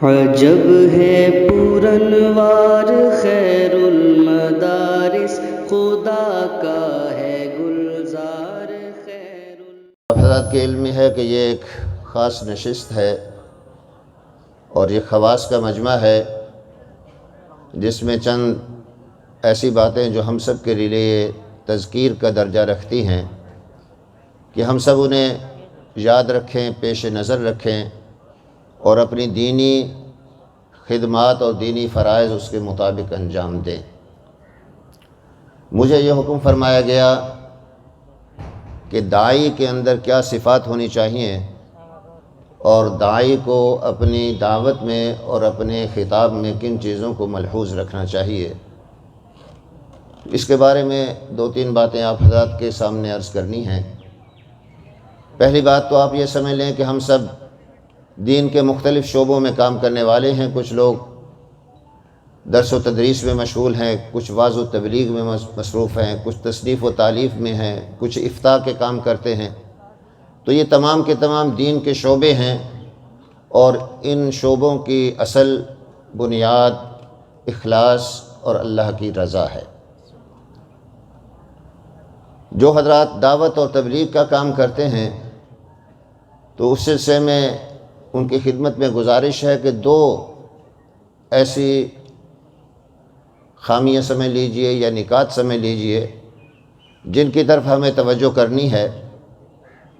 عجب ہے پورنوار خیر المدارس، خدا کا ہے گلزار خیر حضرات کے علم میں ہے کہ یہ ایک خاص نشست ہے اور یہ خواص کا مجمع ہے جس میں چند ایسی باتیں جو ہم سب کے لیے تذکیر کا درجہ رکھتی ہیں کہ ہم سب انہیں یاد رکھیں، پیش نظر رکھیں اور اپنی دینی خدمات اور دینی فرائض اس کے مطابق انجام دیں۔ مجھے یہ حکم فرمایا گیا کہ داعی کے اندر کیا صفات ہونی چاہیے اور داعی کو اپنی دعوت میں اور اپنے خطاب میں کن چیزوں کو ملحوظ رکھنا چاہیے، اس کے بارے میں دو تین باتیں آپ حضرات کے سامنے عرض کرنی ہیں۔ پہلی بات تو آپ یہ سمجھ لیں کہ ہم سب دین کے مختلف شعبوں میں کام کرنے والے ہیں۔ کچھ لوگ درس و تدریس میں مشغول ہیں، کچھ وعظ و تبلیغ میں مصروف ہیں، کچھ تصنیف و تالیف میں ہیں، کچھ افتاء کے کام کرتے ہیں۔ تو یہ تمام کے تمام دین کے شعبے ہیں اور ان شعبوں کی اصل بنیاد اخلاص اور اللہ کی رضا ہے۔ جو حضرات دعوت اور تبلیغ کا کام کرتے ہیں تو اس سلسلے میں ان کی خدمت میں گزارش ہے کہ دو ایسی خامیاں سمجھ لیجئے یا نکات سمجھ لیجئے جن کی طرف ہمیں توجہ کرنی ہے۔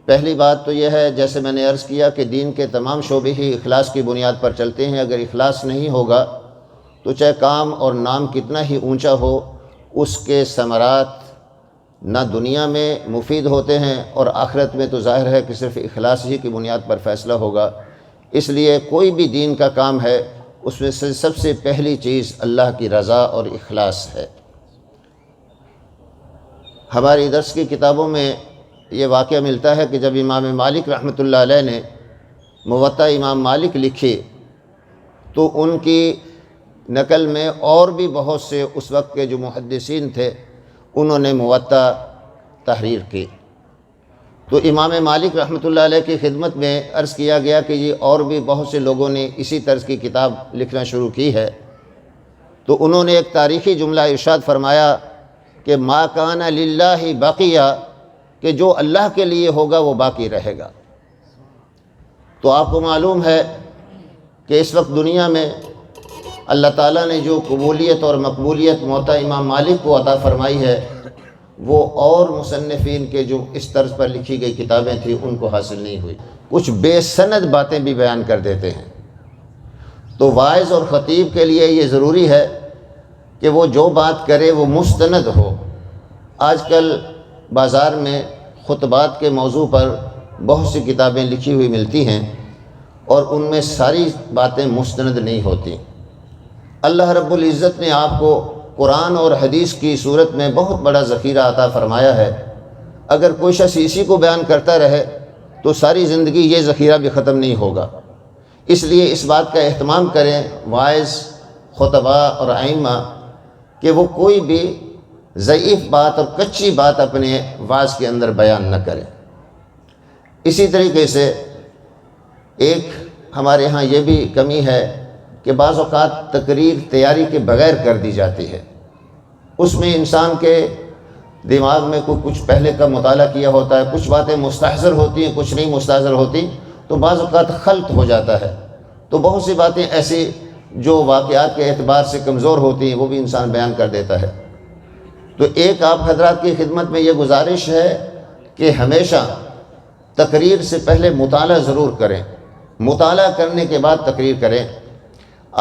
پہلی بات تو یہ ہے، جیسے میں نے عرض کیا کہ دین کے تمام شعبے ہی اخلاص کی بنیاد پر چلتے ہیں۔ اگر اخلاص نہیں ہوگا تو چاہے کام اور نام کتنا ہی اونچا ہو، اس کے ثمرات نہ دنیا میں مفید ہوتے ہیں اور آخرت میں تو ظاہر ہے کہ صرف اخلاص ہی کی بنیاد پر فیصلہ ہوگا۔ اس لیے کوئی بھی دین کا کام ہے اس میں سے سب سے پہلی چیز اللہ کی رضا اور اخلاص ہے۔ ہماری درس کی کتابوں میں یہ واقعہ ملتا ہے کہ جب امام مالک رحمۃ اللہ علیہ نے موطا امام مالک لکھی تو ان کی نقل میں اور بھی بہت سے اس وقت کے جو محدثین تھے انہوں نے موطا تحریر کی۔ تو امام مالک رحمۃ اللہ علیہ کی خدمت میں عرض کیا گیا کہ یہ اور بھی بہت سے لوگوں نے اسی طرز کی کتاب لکھنا شروع کی ہے۔ تو انہوں نے ایک تاریخی جملہ ارشاد فرمایا کہ ما کان للہ بقیہ، کہ جو اللہ کے لیے ہوگا وہ باقی رہے گا۔ تو آپ کو معلوم ہے کہ اس وقت دنیا میں اللہ تعالیٰ نے جو قبولیت اور مقبولیت موطا امام مالک کو عطا فرمائی ہے وہ اور مصنفین کے جو اس طرز پر لکھی گئی کتابیں تھیں ان کو حاصل نہیں ہوئی۔ کچھ بے سند باتیں بھی بیان کر دیتے ہیں۔ تو واعظ اور خطیب کے لیے یہ ضروری ہے کہ وہ جو بات کرے وہ مستند ہو۔ آج کل بازار میں خطبات کے موضوع پر بہت سی کتابیں لکھی ہوئی ملتی ہیں اور ان میں ساری باتیں مستند نہیں ہوتی۔ اللہ رب العزت نے آپ کو قرآن اور حدیث کی صورت میں بہت بڑا ذخیرہ عطا فرمایا ہے۔ اگر کوئی شخص اسی کو بیان کرتا رہے تو ساری زندگی یہ ذخیرہ بھی ختم نہیں ہوگا۔ اس لیے اس بات کا اہتمام کریں واعظ، خطباء اور ائمہ کہ وہ کوئی بھی ضعیف بات اور کچی بات اپنے وعظ کے اندر بیان نہ کریں۔ اسی طریقے سے ایک ہمارے ہاں یہ بھی کمی ہے کہ بعض اوقات تقریر تیاری کے بغیر کر دی جاتی ہے۔ اس میں انسان کے دماغ میں کچھ پہلے کا مطالعہ کیا ہوتا ہے، کچھ باتیں مستحضر ہوتی ہیں، کچھ نہیں مستحضر ہوتی، تو بعض اوقات خلط ہو جاتا ہے۔ تو بہت سی باتیں ایسی جو واقعات کے اعتبار سے کمزور ہوتی ہیں وہ بھی انسان بیان کر دیتا ہے۔ تو ایک آپ حضرات کی خدمت میں یہ گزارش ہے کہ ہمیشہ تقریر سے پہلے مطالعہ ضرور کریں، مطالعہ کرنے کے بعد تقریر کریں۔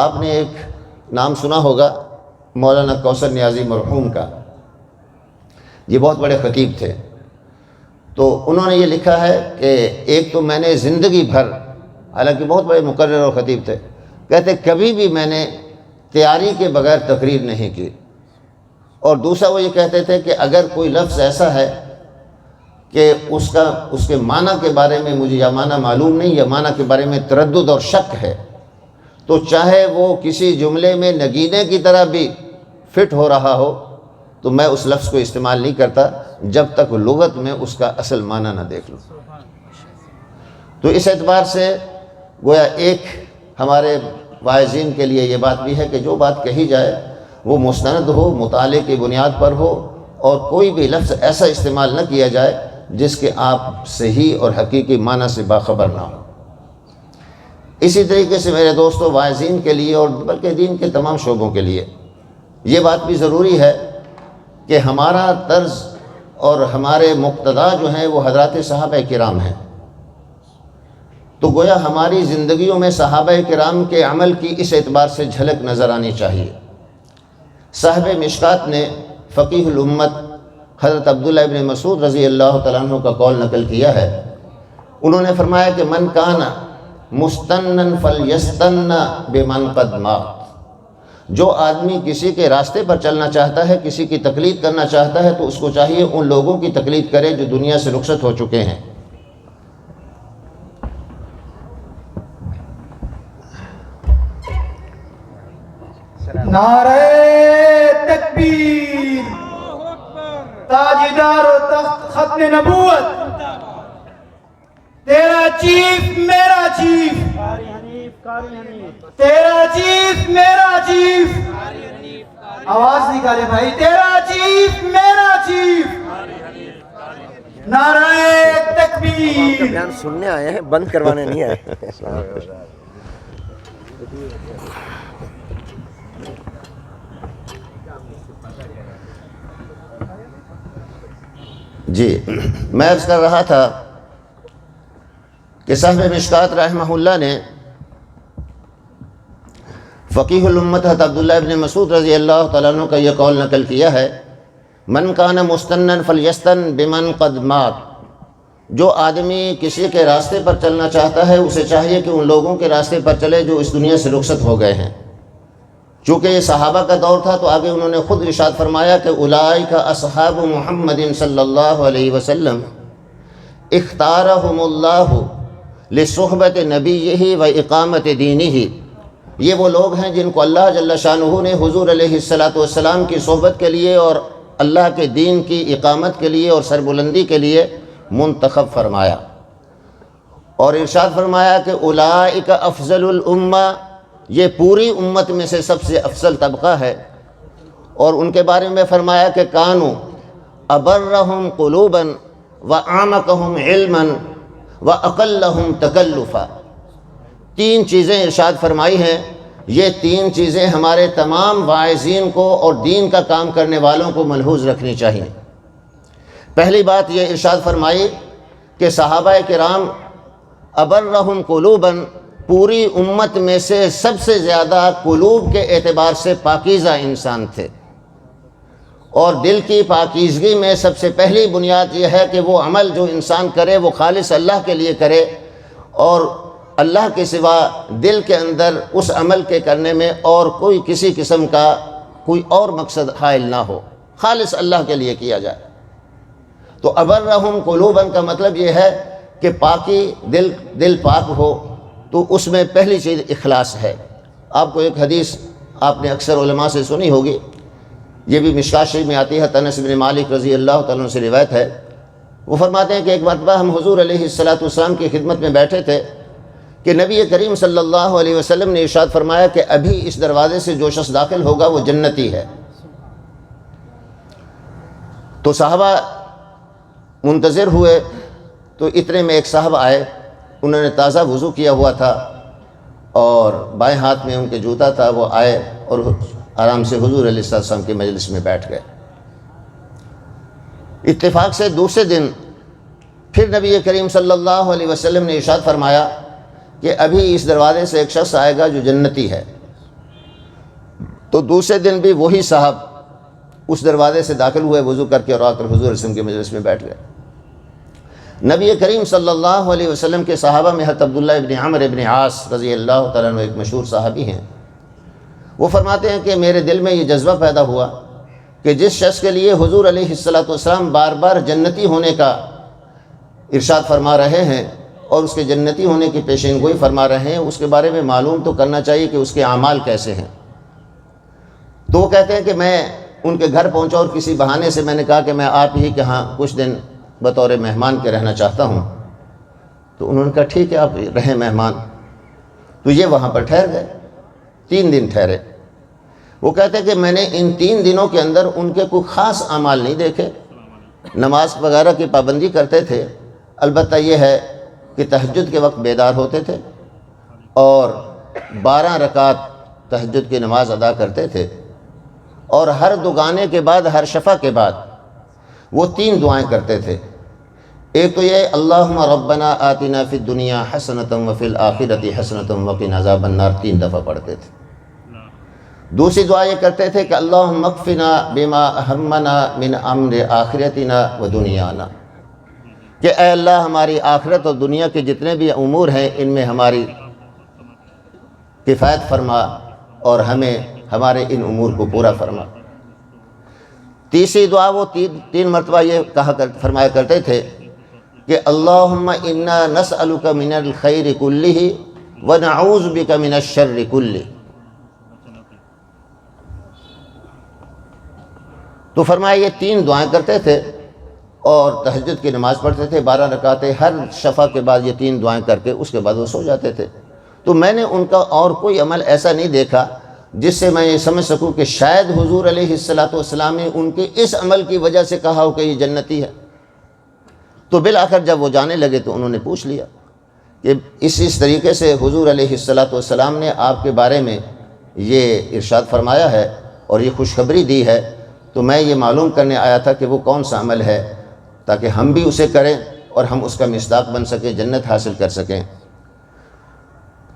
آپ نے ایک نام سنا ہوگا مولانا کوثر نیازی مرحوم کا، یہ بہت بڑے خطیب تھے۔ تو انہوں نے یہ لکھا ہے کہ ایک تو میں نے زندگی بھر، حالانکہ بہت بڑے مقرر اور خطیب تھے، کہتے کبھی بھی میں نے تیاری کے بغیر تقریر نہیں کی۔ اور دوسرا وہ یہ کہتے تھے کہ اگر کوئی لفظ ایسا ہے کہ اس کے معنی کے بارے میں مجھے یا معنی معلوم نہیں یا معنی کے بارے میں تردد اور شک ہے تو چاہے وہ کسی جملے میں نگینے کی طرح بھی فٹ ہو رہا ہو تو میں اس لفظ کو استعمال نہیں کرتا جب تک لغت میں اس کا اصل معنی نہ دیکھ لوں۔ تو اس اعتبار سے گویا ایک ہمارے واعظین کے لیے یہ بات بھی ہے کہ جو بات کہی جائے وہ مستند ہو، مطالعے کی بنیاد پر ہو، اور کوئی بھی لفظ ایسا استعمال نہ کیا جائے جس کے آپ صحیح اور حقیقی معنی سے باخبر نہ ہو۔ اسی طریقے سے میرے دوستو، واعظین کے لیے اور بلکہ دین کے تمام شعبوں کے لیے یہ بات بھی ضروری ہے کہ ہمارا طرز اور ہمارے مقتدا جو ہیں وہ حضرات صحابہ کرام ہیں۔ تو گویا ہماری زندگیوں میں صحابہ کرام کے عمل کی اس اعتبار سے جھلک نظر آنی چاہیے۔ صاحب مشکات نے فقیہ الامت حضرت عبداللہ ابن مسعود رضی اللہ تعالیٰ عنہ کا قول نقل کیا ہے۔ انہوں نے فرمایا کہ من کان مستنن فلیستن بمن قد مات، جو آدمی کسی کے راستے پر چلنا چاہتا ہے، کسی کی تقلید کرنا چاہتا ہے، تو اس کو چاہیے ان لوگوں کی تقلید کرے جو دنیا سے رخصت ہو چکے ہیں۔ نعرہ تکبیر، تاجدار و تخت ختم نبوت، تیرا چیف میرا چیف، تیرا چیف میرا چیف، آواز نکالے بھائی، تیرا چیف میرا چیف، نعرہ تکبیر۔ بیان سننے آئے ہیں، بند کروانے نہیں آئے۔ جی، میں عرض کر رہا تھا کہ صاحب مشکات رحمہ اللہ نے فقیہ الامت حضرت عبداللہ ابن مسعود رضی اللہ تعالیٰ عنہ کا یہ قول نقل کیا ہے، من کان مستنن فلیستن بمن قد مات، جو آدمی کسی کے راستے پر چلنا چاہتا ہے اسے چاہیے کہ ان لوگوں کے راستے پر چلے جو اس دنیا سے رخصت ہو گئے ہیں۔ چونکہ یہ صحابہ کا دور تھا تو آگے انہوں نے خود ارشاد فرمایا کہ اولئک اصحاب محمد صلی اللہ علیہ وسلم اختارہم اللہ لصحبت نبیہ و اقامت دینہ، یہ وہ لوگ ہیں جن کو اللہ جل شانہ نے حضور علیہ السلام کی صحبت کے لیے اور اللہ کے دین کی اقامت کے لیے اور سربلندی کے لیے منتخب فرمایا، اور ارشاد فرمایا کہ اولئک افضل الامہ، یہ پوری امت میں سے سب سے افضل طبقہ ہے، اور ان کے بارے میں فرمایا کہ کانوا ابرہم قلوبا واعمقہم علما واقلہم تکلفا، تین چیزیں ارشاد فرمائی ہیں، یہ تین چیزیں ہمارے تمام واعظین کو اور دین کا کام کرنے والوں کو ملحوظ رکھنی چاہیے۔ پہلی بات یہ ارشاد فرمائی کہ صحابہ کرام ابرہم قلوبا، پوری امت میں سے سب سے زیادہ قلوب کے اعتبار سے پاکیزہ انسان تھے، اور دل کی پاکیزگی میں سب سے پہلی بنیاد یہ ہے کہ وہ عمل جو انسان کرے وہ خالص اللہ کے لیے کرے، اور اللہ کے سوا دل کے اندر اس عمل کے کرنے میں اور کوئی کسی قسم کا کوئی اور مقصد حائل نہ ہو، خالص اللہ کے لیے کیا جائے۔ تو ابرہم قلوبا کا مطلب یہ ہے کہ پاکی، دل پاک ہو، تو اس میں پہلی چیز اخلاص ہے۔ آپ کو ایک حدیث آپ نے اکثر علماء سے سنی ہوگی، یہ بھی مشکات شریف میں آتی ہے، انس بن مالک رضی اللہ تعالیٰ عنہ سے روایت ہے۔ وہ فرماتے ہیں کہ ایک مرتبہ ہم حضور علیہ السلام کی خدمت میں بیٹھے تھے کہ نبی کریم صلی اللہ علیہ وسلم نے ارشاد فرمایا کہ ابھی اس دروازے سے جو شخص داخل ہوگا وہ جنتی ہے۔ تو صحابہ منتظر ہوئے، تو اتنے میں ایک صاحب آئے، انہوں نے تازہ وضو کیا ہوا تھا اور بائیں ہاتھ میں ان کے جوتا تھا، وہ آئے اور آرام سے حضور علیہ السلام کی مجلس میں بیٹھ گئے۔ اتفاق سے دوسرے دن پھر نبی کریم صلی اللہ علیہ وسلم نے ارشاد فرمایا کہ ابھی اس دروازے سے ایک شخص آئے گا جو جنتی ہے۔ تو دوسرے دن بھی وہی صاحب اس دروازے سے داخل ہوئے وضو کر کے اور آ کر حضور علیہ السلام کی مجلس میں بیٹھ گئے۔ نبی کریم صلی اللہ علیہ وسلم کے صحابہ میں حضرت عبداللہ ابن عمرو ابن عاص رضی اللہ تعالیٰ عنہ ایک مشہور صحابی ہیں۔ وہ فرماتے ہیں کہ میرے دل میں یہ جذبہ پیدا ہوا کہ جس شخص کے لیے حضور علیہ السلام بار بار جنتی ہونے کا ارشاد فرما رہے ہیں اور اس کے جنتی ہونے کی پیشین گوئی فرما رہے ہیں، اس کے بارے میں معلوم تو کرنا چاہیے کہ اس کے اعمال کیسے ہیں۔ تو وہ کہتے ہیں کہ میں ان کے گھر پہنچا اور کسی بہانے سے میں نے کہا کہ میں آپ ہی کے ہاں کچھ دن بطور مہمان کے رہنا چاہتا ہوں۔ تو انہوں نے کہا ٹھیک ہے، آپ رہیں مہمان۔ تو یہ وہاں پر ٹھہر گئے 3 دن ٹھہرے۔ وہ کہتے کہ میں نے ان 3 دنوں کے اندر ان کے کوئی خاص اعمال نہیں دیکھے، نماز وغیرہ کی پابندی کرتے تھے، البتہ یہ ہے کہ تہجد کے وقت بیدار ہوتے تھے اور 12 رکعت تہجد کی نماز ادا کرتے تھے، اور ہر دگانے کے بعد، ہر شفع کے بعد وہ 3 دعائیں کرتے تھے۔ ایک تو یہ اللہم ربنا آتنا فی الدنیا حسنۃ وفی الآخرۃ حسنۃ وقنا عذاب النار 3 دفعہ پڑھتے تھے۔ دوسری دعا یہ کرتے تھے کہ اللہم اکفنا بما اہمنا من امر آخرتنا و دنیانا، کہ اے اللہ ہماری آخرت اور دنیا کے جتنے بھی امور ہیں ان میں ہماری کفایت فرما اور ہمیں ہمارے ان امور کو پورا فرما۔ تیسری دعا وہ 3 مرتبہ یہ فرمایا کرتے تھے کہ اللہم انا نسألک من الخیر کلہ ونعوذ بک من الشر کلہ۔ تو فرمایا یہ 3 دعائیں کرتے تھے اور تہجد کی نماز پڑھتے تھے 12 رکعتیں، ہر شفع کے بعد یہ 3 دعائیں کر کے اس کے بعد وہ سو جاتے تھے۔ تو میں نے ان کا اور کوئی عمل ایسا نہیں دیکھا جس سے میں یہ سمجھ سکوں کہ شاید حضور علیہ السلام نے ان کے اس عمل کی وجہ سے کہا ہو کہ یہ جنتی ہے۔ تو بالآخر جب وہ جانے لگے تو انہوں نے پوچھ لیا کہ اس طریقے سے حضور علیہ السلام نے آپ کے بارے میں یہ ارشاد فرمایا ہے اور یہ خوشخبری دی ہے، تو میں یہ معلوم کرنے آیا تھا کہ وہ کون سا عمل ہے تاکہ ہم بھی اسے کریں اور ہم اس کا مصداق بن سکیں، جنت حاصل کر سکیں۔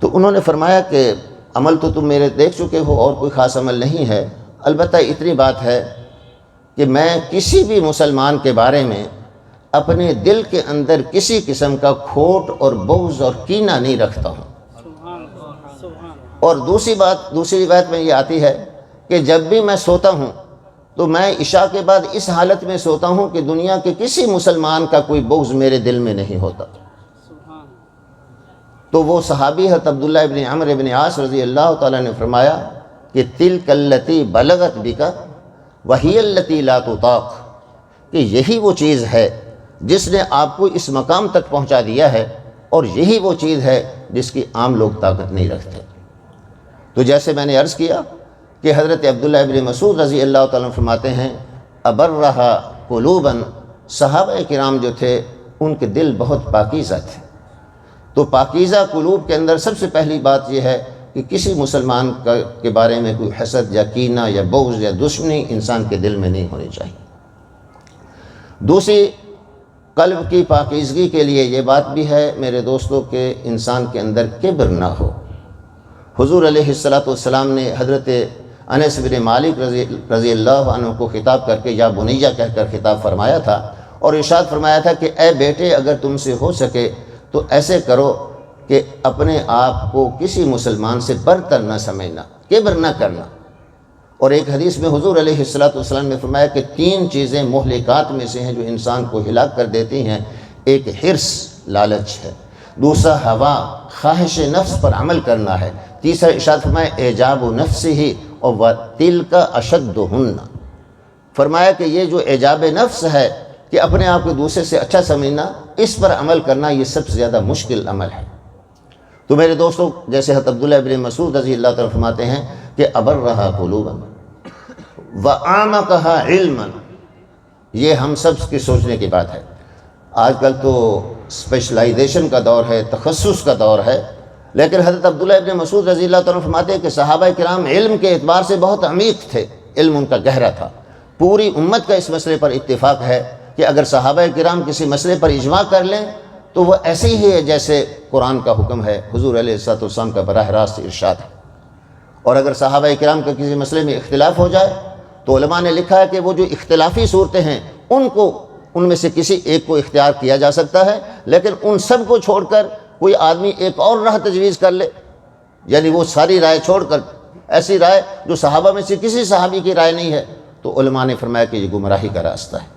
تو انہوں نے فرمایا کہ عمل تو تم میرے دیکھ چکے ہو اور کوئی خاص عمل نہیں ہے، البتہ اتنی بات ہے کہ میں کسی بھی مسلمان کے بارے میں اپنے دل کے اندر کسی قسم کا کھوٹ اور بغض اور کینہ نہیں رکھتا ہوں۔ اور دوسری بات میں یہ آتی ہے کہ جب بھی میں سوتا ہوں تو میں عشاء کے بعد اس حالت میں سوتا ہوں کہ دنیا کے کسی مسلمان کا کوئی بغض میرے دل میں نہیں ہوتا۔ تو وہ صحابی حضرت عبداللہ ابن عمرو ابن عاص رضی اللہ تعالیٰ نے فرمایا کہ تلک التی بلغت بک وہی التی لا تطاق، کہ یہی وہ چیز ہے جس نے آپ کو اس مقام تک پہنچا دیا ہے اور یہی وہ چیز ہے جس کی عام لوگ طاقت نہیں رکھتے۔ تو جیسے میں نے عرض کیا کہ حضرت عبداللہ ابن مسعود رضی اللہ تعالیٰ فرماتے ہیں ابرہا قلوبا، صحابہ کرام جو تھے ان کے دل بہت پاکیزہ تھے۔ تو پاکیزہ قلوب کے اندر سب سے پہلی بات یہ ہے کہ کسی مسلمان کے بارے میں کوئی حسد یا کینہ یا بغض یا دشمنی انسان کے دل میں نہیں ہونی چاہیے۔ دوسری، قلب کی پاکیزگی کے لیے یہ بات بھی ہے میرے دوستوں کہ انسان کے اندر کبر نہ ہو۔ حضور علیہ السلام نے حضرت انس بن مالک رضی اللہ عنہ کو خطاب کر کے یا بنیہ کہہ کر خطاب فرمایا تھا اور ارشاد فرمایا تھا کہ اے بیٹے، اگر تم سے ہو سکے تو ایسے کرو کہ اپنے آپ کو کسی مسلمان سے برتر نہ سمجھنا، کبر نہ کرنا۔ اور ایک حدیث میں حضور علیہ السلام نے فرمایا کہ 3 چیزیں مہلکات میں سے ہیں جو انسان کو ہلاک کر دیتی ہیں۔ ایک حرص، لالچ ہے، دوسرا ہوا، خواہش نفس پر عمل کرنا ہے، تیسرا ارشاد فرمایا اعجاب نفسہ اور وَتِلْكَ أَشَدُّهُنَّ، فرمایا کہ یہ جو اعجاب نفس ہے کہ اپنے آپ کو دوسرے سے اچھا سمجھنا، اس پر عمل کرنا یہ سب سے زیادہ مشکل عمل ہے۔ تو میرے دوستوں، جیسے حضرت عبداللہ ابن مسعود رضی اللہ تعالیٰ فرماتے ہیں کہ ابرہا قلوبا وَأَعْمَقَهَا عِلْمًا، یہ ہم سب کی سوچنے کی بات ہے۔ آج کل تو اسپیشلائزیشن کا دور ہے، تخصص کا دور ہے، لیکن حضرت عبداللہ ابن مسعود رضی اللہ تعالیٰ فرماتے ہیں کہ صحابہ کرام علم کے اعتبار سے بہت عمیق تھے، علم ان کا گہرا تھا۔ پوری امت کا اس مسئلے پر اتفاق ہے کہ اگر صحابہ کرام کسی مسئلے پر اجماع کر لیں تو وہ ایسے ہی ہے جیسے قرآن کا حکم ہے، حضور علیہ السلام کا براہ راست ارشاد ہے۔ اور اگر صحابہ کرام کا کسی مسئلے میں اختلاف ہو جائے تو علماء نے لکھا ہے کہ وہ جو اختلافی صورتیں ہیں ان میں سے کسی ایک کو اختیار کیا جا سکتا ہے، لیکن ان سب کو چھوڑ کر کوئی آدمی ایک اور راہ تجویز کر لے، یعنی وہ ساری رائے چھوڑ کر ایسی رائے جو صحابہ میں سے کسی صحابی کی رائے نہیں ہے، تو علماء نے فرمایا کہ یہ گمراہی کا راستہ ہے۔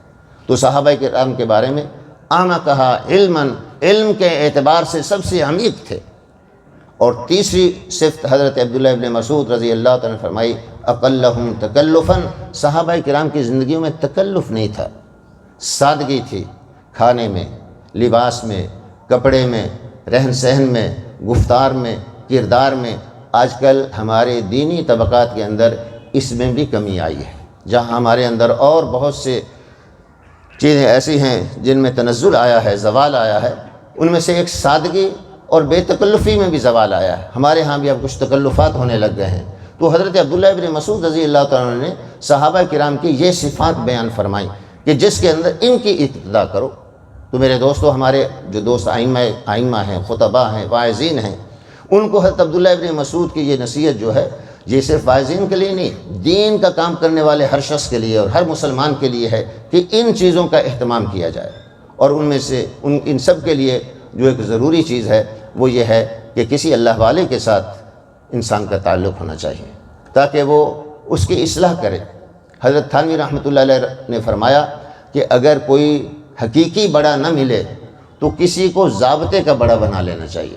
تو صحابہ کرام کے بارے میں اعمقہا علماً، علم کے اعتبار سے سب سے عمیق تھے۔ اور تیسری صفت حضرت عبداللہ ابن مسعود رضی اللہ تعالیٰ نے فرمائی اقلہم تکلفاً، صحابہ کرام کی زندگیوں میں تکلف نہیں تھا، سادگی تھی، کھانے میں، لباس میں، کپڑے میں، رہن سہن میں، گفتار میں، کردار میں، آج کل ہمارے دینی طبقات کے اندر اس میں بھی کمی آئی ہے، جہاں ہمارے اندر اور بہت سے چیزیں ایسی ہیں جن میں تنزل آیا ہے، زوال آیا ہے، ان میں سے ایک سادگی اور بے تکلفی میں بھی زوال آیا ہے۔ ہمارے ہاں بھی اب کچھ تکلفات ہونے لگ گئے ہیں۔ تو حضرت عبداللہ ابن مسعود رضی اللہ تعالیٰ عنہ نے صحابہ کرام کی یہ صفات بیان فرمائی کہ جس کے اندر ان کی اقتدا کرو۔ تو میرے دوستو، ہمارے جو دوست آئمہ ہیں، خطبہ ہیں، واعظین ہیں، ان کو حضرت عبداللہ ابن مسعود کی یہ نصیحت جو ہے، یہ صرف واعظین کے لیے نہیں، دین کا کام کرنے والے ہر شخص کے لیے اور ہر مسلمان کے لیے ہے کہ ان چیزوں کا اہتمام کیا جائے۔ اور ان میں سے ان سب کے لیے جو ایک ضروری چیز ہے وہ یہ ہے کہ کسی اللہ والے کے ساتھ انسان کا تعلق ہونا چاہیے تاکہ وہ اس کی اصلاح کرے۔ حضرت تھانوی رحمۃ اللہ علیہ نے فرمایا کہ اگر کوئی حقیقی بڑا نہ ملے تو کسی کو ضابطے کا بڑا بنا لینا چاہیے،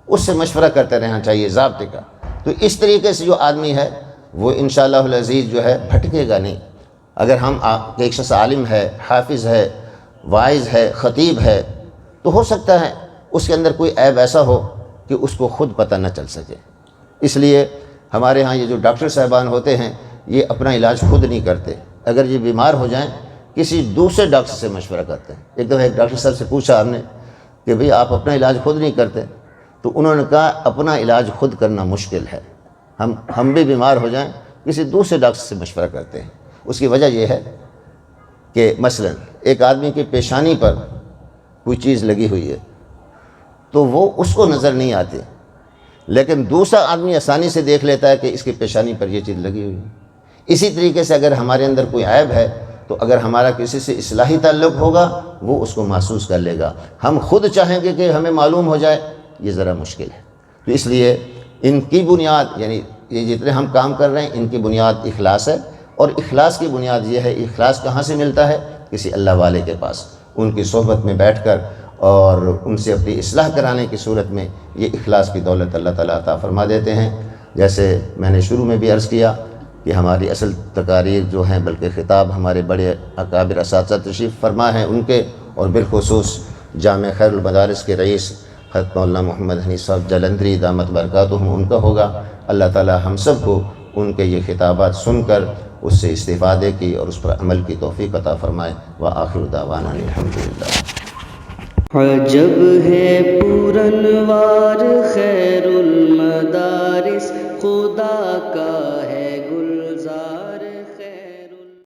اس سے مشورہ کرتے رہنا چاہیے ضابطے کا۔ تو اس طریقے سے جو آدمی ہے وہ انشاءاللہ العزیز جو ہے بھٹکے گا نہیں۔ اگر ہم ایک شخص عالم ہے، حافظ ہے، واعظ ہے، خطیب ہے، تو ہو سکتا ہے اس کے اندر کوئی عیب ایسا ہو کہ اس کو خود پتہ نہ چل سکے۔ اس لیے ہمارے ہاں یہ جو ڈاکٹر صاحبان ہوتے ہیں یہ اپنا علاج خود نہیں کرتے، اگر یہ بیمار ہو جائیں کسی دوسرے ڈاکٹر سے مشورہ کرتے ہیں۔ ایک دفعہ ایک ڈاکٹر صاحب سے پوچھا ہم نے کہ بھئی آپ اپنا علاج خود نہیں کرتے؟ تو انہوں نے کہا اپنا علاج خود کرنا مشکل ہے، ہم بھی بیمار ہو جائیں کسی دوسرے ڈاکٹر سے مشورہ کرتے ہیں۔ اس کی وجہ یہ ہے کہ مثلا ایک آدمی کی پیشانی پر کوئی چیز لگی ہوئی ہے تو وہ اس کو نظر نہیں آتی، لیکن دوسرا آدمی آسانی سے دیکھ لیتا ہے کہ اس کی پیشانی پر یہ چیز لگی ہوئی ہے۔ اسی طریقے سے اگر ہمارے اندر کوئی عیب ہے تو اگر ہمارا کسی سے اصلاحی تعلق ہوگا وہ اس کو محسوس کر لے گا۔ ہم خود چاہیں گے کہ ہمیں معلوم ہو جائے، یہ ذرا مشکل ہے۔ تو اس لیے ان کی بنیاد، یعنی یہ جتنے ہم کام کر رہے ہیں ان کی بنیاد اخلاص ہے، اور اخلاص کی بنیاد یہ ہے، اخلاص کہاں سے ملتا ہے؟ کسی اللہ والے کے پاس، ان کی صحبت میں بیٹھ کر اور ان سے اپنی اصلاح کرانے کی صورت میں یہ اخلاص کی دولت اللہ تعالیٰ عطا فرما دیتے ہیں۔ جیسے میں نے شروع میں بھی عرض کیا کہ ہماری اصل تقاریر جو ہیں، بلکہ خطاب ہمارے بڑے اکابر اساتذہ تشریف فرما ہیں ان کے، اور بالخصوص جامع خیر المدارس کے رئیس حضرت مولانا محمد حنیف صاحب جلندری دامت برکاتہم ان کا ہوگا۔ اللہ تعالیٰ ہم سب کو ان کے یہ خطابات سن کر اس سے استفادے کی اور اس پر عمل کی توفیق عطا فرمائے۔ وآخر دعوانا الحمدللہ۔ عجب ہے پورنوار خیر المدارس خدا کا